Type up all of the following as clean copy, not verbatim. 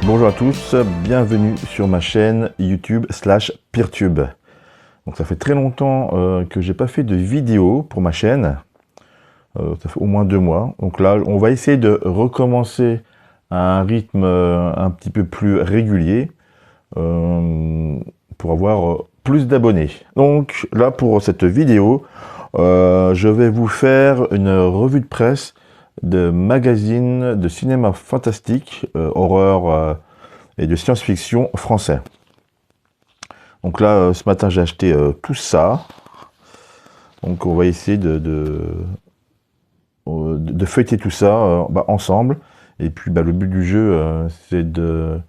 Bonjour à tous, bienvenue sur ma chaîne YouTube /Peertube. Donc ça fait très longtemps que j'ai pas fait de vidéo pour ma chaîne, ça fait au moins 2 mois. Donc là, on va essayer de recommencer à un rythme un petit peu plus régulier pour avoir plus d'abonnés. Donc là, pour cette vidéo, je vais vous faire une revue de presse de magazines de cinéma fantastique, horreur et de science-fiction français. Donc là, ce matin, j'ai acheté tout ça. Donc on va essayer de feuilleter tout ça ensemble. Et puis le but du jeu, c'est de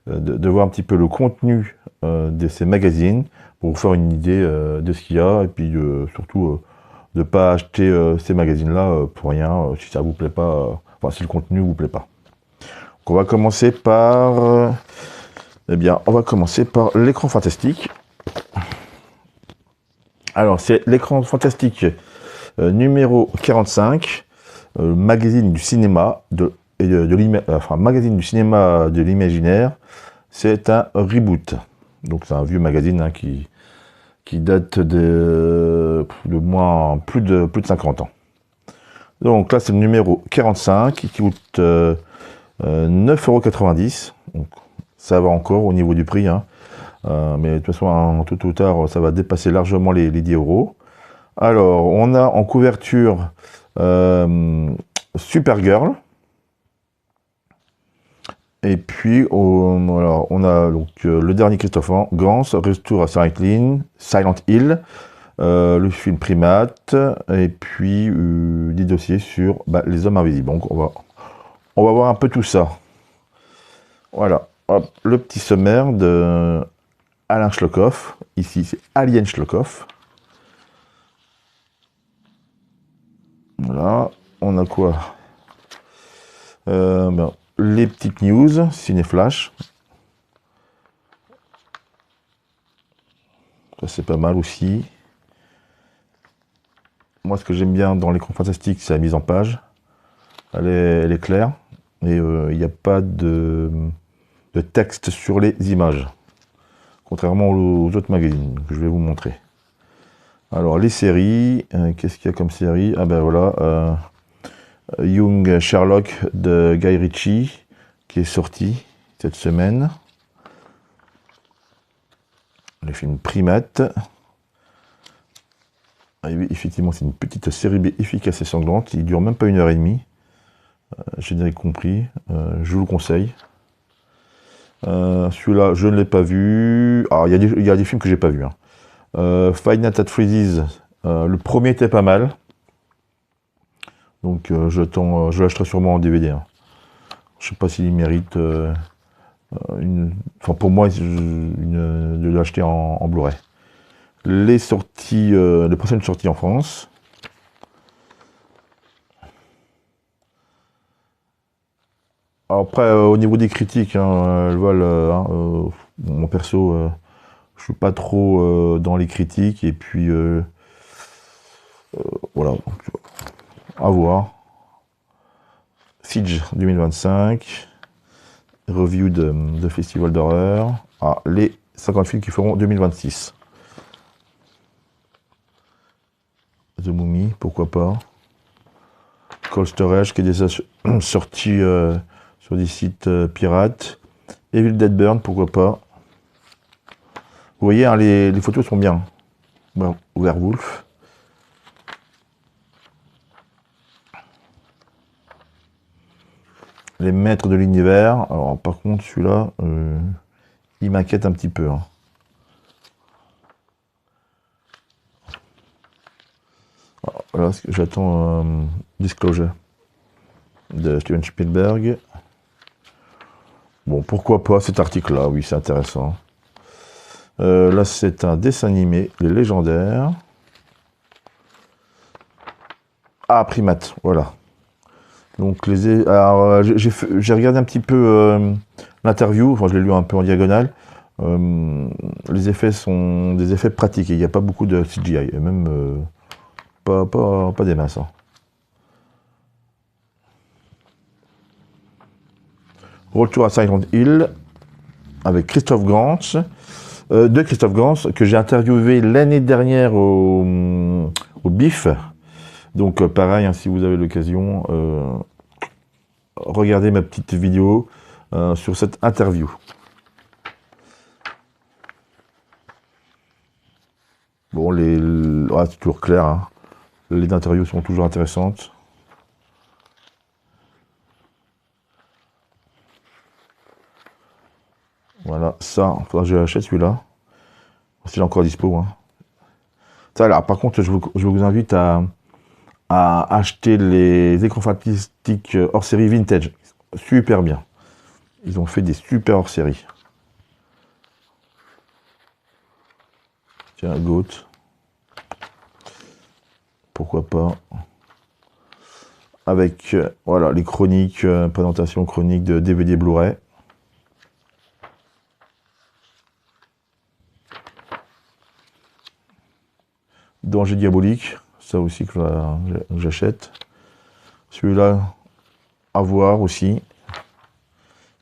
voir un petit peu le contenu de ces magazines pour vous faire une idée de ce qu'il y a. Et puis surtout, de ne pas acheter ces magazines-là pour rien, si ça vous plaît pas, enfin si le contenu vous plaît pas. Donc on va commencer par... eh bien, on va commencer par l'écran fantastique. Alors, c'est l'écran fantastique numéro 45, magazine du cinéma magazine du cinéma de l'imaginaire. C'est un reboot. Donc, c'est un vieux magazine qui date de moins plus de 50 ans. Donc là, c'est le numéro 45 qui coûte 9,90 €. Donc, ça va encore au niveau du prix, hein. Mais de toute façon, tôt ou tard, ça va dépasser largement les 10 €. Alors, on a en couverture Supergirl. Et puis, alors, on a donc, le dernier Christophe Gans, Retour à Silent Hill, le film Primate, et puis des dossiers sur les hommes invisibles. Donc, on va voir un peu tout ça. Voilà, hop, le petit sommaire de Alain Schlokhoff. Ici, c'est Alien Schlokhoff. Voilà, on a quoi? Les petites news, Cinéflash. Ça, c'est pas mal aussi. Moi, ce que j'aime bien dans l'écran fantastique, c'est la mise en page. Elle est claire. Et il n'y a pas de texte sur les images. Contrairement aux autres magazines que je vais vous montrer. Alors, les séries, qu'est-ce qu'il y a comme série? Ah ben voilà, Young Sherlock de Guy Ritchie, qui est sorti cette semaine. Le film Primate. Ah oui, effectivement, c'est une petite série B efficace et sanglante. Il dure même pas 1h30. J'ai bien compris. Je vous le conseille. Celui-là, je ne l'ai pas vu. Alors, il y a des films que j'ai pas vus, hein. Five Nights at Freddy's, le premier était pas mal. Donc je l'achèterai sûrement en DVD, hein. Je sais pas s'il mérite enfin pour moi de l'acheter en Blu-ray. Les prochaines sorties en France. Alors après, au niveau des critiques, hein, mon perso, je suis pas trop dans les critiques, et puis voilà, donc, à voir. Siege 2025, review de festival d'horreur. Ah, les 50 films qui feront 2026. The Mummy, pourquoi pas. Cold Storage, qui est déjà sorti sur des sites pirates. Evil Dead Burn, pourquoi pas. Vous voyez, hein, les photos sont bien. Bon, Werewolf. Les maîtres de l'univers. Alors par contre, celui-là, il m'inquiète un petit peu, hein. Voilà, j'attends Disclosure de Steven Spielberg. Bon, pourquoi pas cet article-là? Oui, c'est intéressant. Là, c'est un dessin animé, Les Légendaires. Ah, Primate, voilà. Donc, j'ai regardé un petit peu l'interview, enfin, je l'ai lu un peu en diagonale. Les effets sont des effets pratiques, il n'y a pas beaucoup de CGI, et même pas des masses, hein. Retour à Silent Hill avec Christophe Gans, de Christophe Gans, que j'ai interviewé l'année dernière au BIF. Donc pareil, hein, si vous avez l'occasion, regardez ma petite vidéo sur cette interview. Bon, c'est toujours clair, hein. Les interviews sont toujours intéressantes. Voilà, ça, il faudra que je l'achète celui-là. Si j'ai encore dispo. Hein. Ça, là, par contre, je vous invite à acheter les écrans fantastiques hors série vintage. Super bien. Ils ont fait des super hors série. Tiens, Goat. Pourquoi pas. Avec voilà les chroniques, présentation chronique de DVD Blu-ray. Danger diabolique, ça aussi que j'achète. Celui-là, à voir aussi.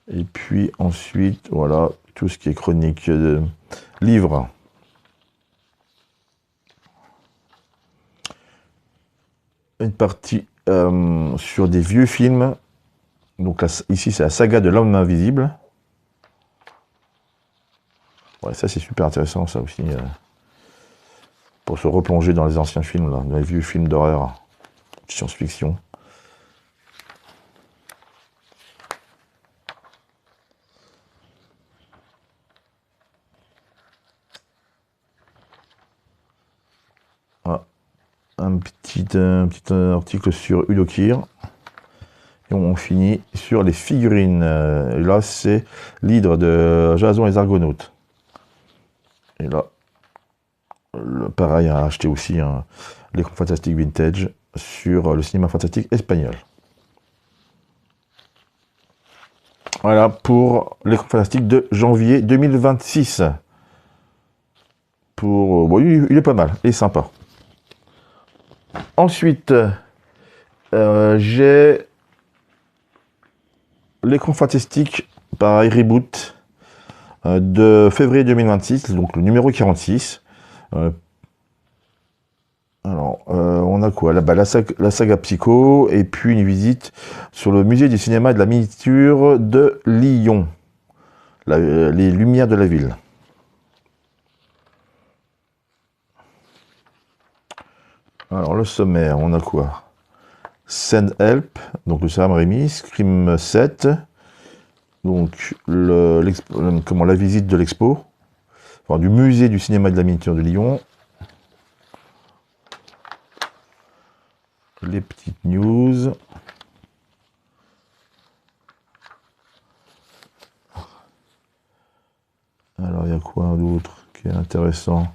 Et puis ensuite, voilà, tout ce qui est chronique de livres. Une partie sur des vieux films. Donc là, ici, c'est la saga de l'homme invisible. Ouais, ça, c'est super intéressant, ça aussi. Pour se replonger dans les anciens films, là, dans les vieux films d'horreur, science-fiction. Ah, un petit article sur Udokir. Et on finit sur les figurines. Là, c'est l'hydre de Jason et les Argonautes. Et là, pareil, à acheter aussi l'écran fantastique vintage sur le cinéma fantastique espagnol. Voilà pour l'écran fantastique de janvier 2026. Bon, il est pas mal, il est sympa. Ensuite, j'ai l'écran fantastique, pareil, reboot, de février 2026, donc le numéro 46. Alors, on a quoi? La saga Psycho, et puis une visite sur le musée du cinéma et de la miniature de Lyon. Les lumières de la ville. Alors, le sommaire, on a quoi? Send Help, donc le Sam Raimi, Scream 7, donc la visite de l'expo, enfin, du musée du cinéma et de la miniature de Lyon. Les petites news. Alors, il y a quoi d'autre qui est intéressant?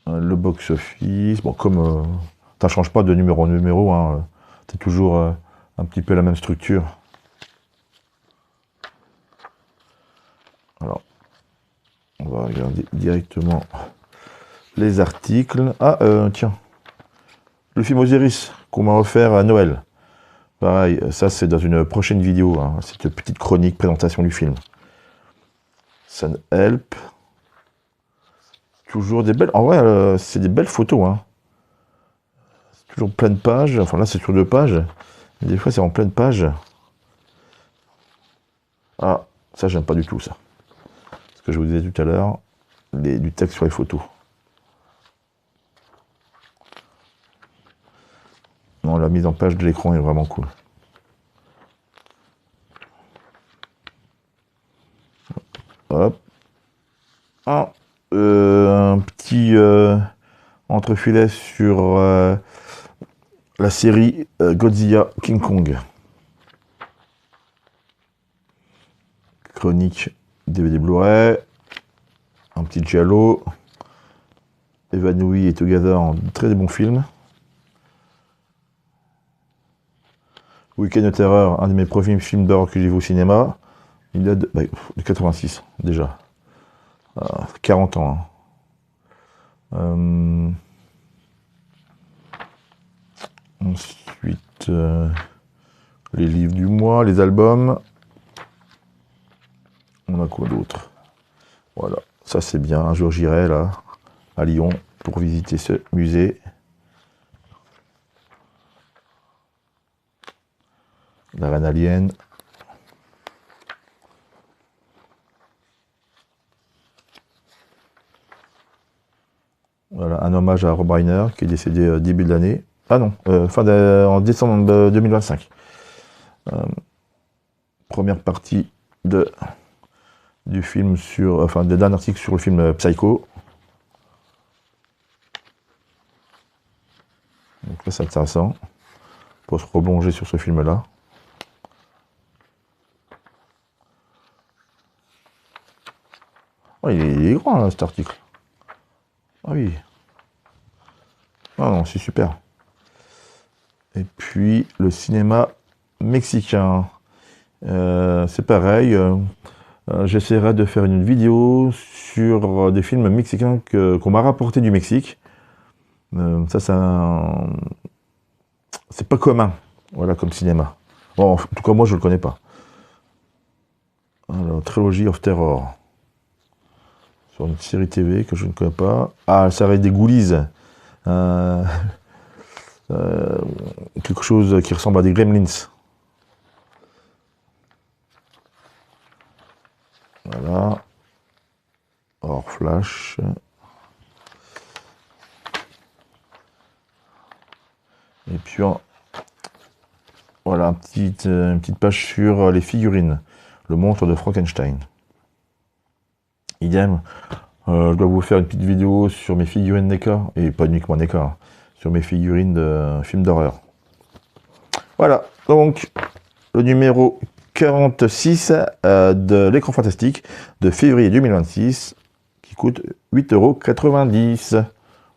Le box-office. Bon, comme ça ne change pas de numéro en numéro, hein, c'est toujours un petit peu la même structure. Alors, on va regarder directement les articles. Ah, tiens, le film Osiris qu'on m'a offert à Noël. Pareil, ça c'est dans une prochaine vidéo, hein, cette petite chronique, présentation du film. Sun Help. Toujours des belles... En vrai, c'est des belles photos. Hein. C'est toujours plein de pages. Enfin là, c'est sur 2 pages. Mais des fois, c'est en pleine page. Ah, ça, j'aime pas du tout, ça. Ce que je vous disais tout à l'heure, du texte sur les photos. Non, la mise en page de l'écran est vraiment cool. Hop. Ah, un petit entrefilet sur la série Godzilla King Kong. Chronique DVD Blu-ray. Un petit giallo. Évanoui et Together, un très bon film. Week-end de terreur, un de mes premiers films d'horreur que j'ai vu au cinéma. Il date de 86 déjà. 40 ans. Hein. Ensuite, les livres du mois, les albums. On a quoi d'autre? Voilà, ça c'est bien. Un jour j'irai là, à Lyon, pour visiter ce musée. La reine alien. Voilà, un hommage à Rob Reiner, qui est décédé début de l'année. Ah non, en décembre 2025. Première partie du film sur, enfin, d'un article sur le film Psycho. Donc là, c'est intéressant pour se replonger sur ce film-là. Oh, il est grand, là, cet article. Ah oui. Ah non, c'est super. Et puis, le cinéma mexicain. C'est pareil. J'essaierai de faire une vidéo sur des films mexicains qu'on m'a rapporté du Mexique. Ça, c'est pas commun, voilà, comme cinéma. Bon, en tout cas, moi, je le connais pas. Alors, Trilogy of Terror. Sur une série TV que je ne connais pas. Ah, ça va être des Ghoulies. Quelque chose qui ressemble à des Gremlins. Voilà. Hors flash. Et puis, voilà, une petite page sur les figurines. Le monstre de Frankenstein. Idem. Je dois vous faire une petite vidéo sur mes figurines NECA, et pas uniquement NECA, hein, sur mes figurines de films d'horreur. Voilà, donc le numéro 46 de l'écran fantastique de février 2026, qui coûte 8,90 €.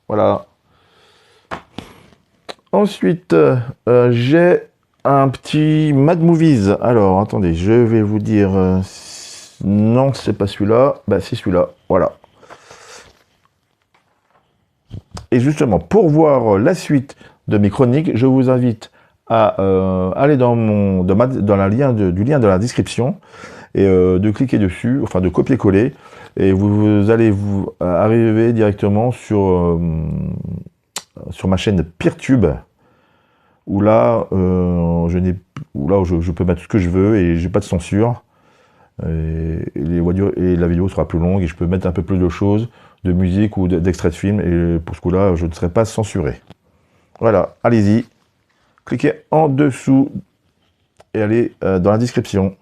Voilà. Ensuite, j'ai un petit Mad Movies. Alors, attendez, je vais vous dire... non, c'est pas celui-là. Bah, c'est celui-là. Voilà. Et justement, pour voir la suite de mes chroniques, je vous invite à aller dans le lien du lien de la description et de cliquer dessus, enfin de copier-coller, et vous allez arriver directement sur ma chaîne Peertube, où là, je peux mettre ce que je veux et j'ai pas de censure. Et la vidéo sera plus longue et je peux mettre un peu plus de choses, de musique ou d'extraits de film, et pour ce coup-là, je ne serai pas censuré. Voilà, allez-y, cliquez en dessous et allez dans la description.